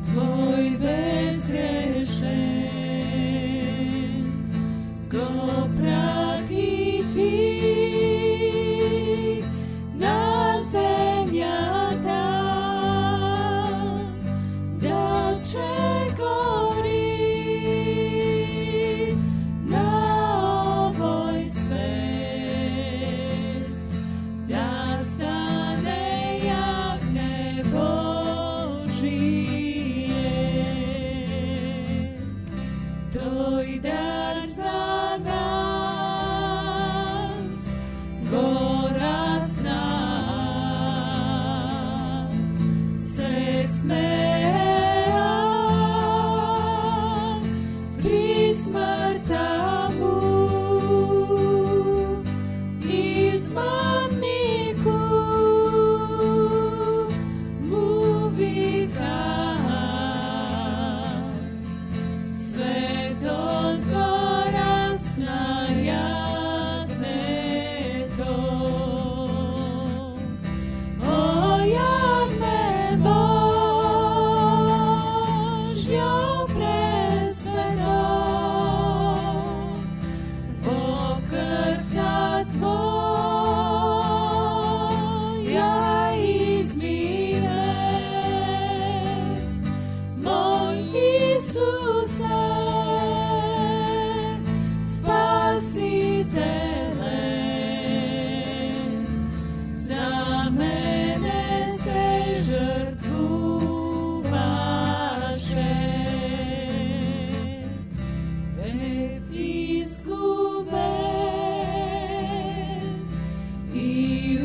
Tvoj bezgrešen, ko prati ti na zemljata, da će gori na ovoj svet, da stane jagne Božije. Tvoj dar za nas, gora zna, se smeja pri smrtamu, izmamniku mu vika. Sveto dvoraskna jagneto, o jagme Božjo presveto, pokrta tvoja izmire, moj Isuse, Spasitele, za mene se žrtvu vaše, krev izgube i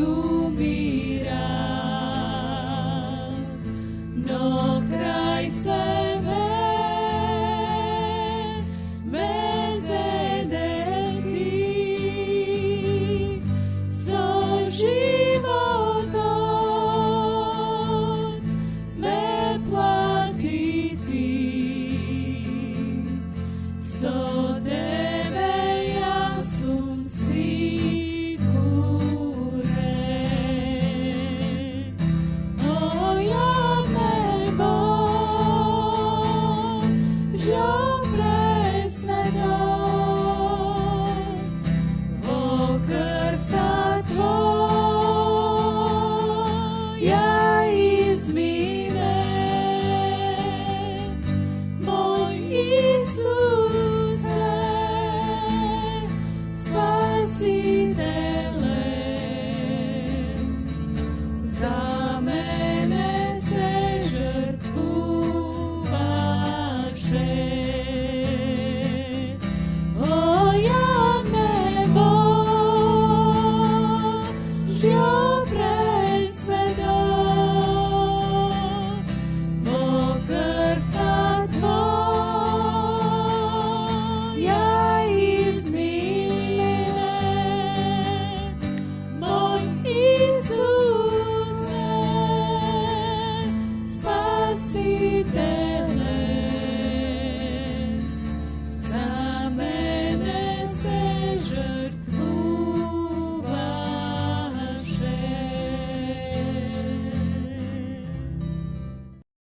umira, no kraj sebe me zedeti, so živ.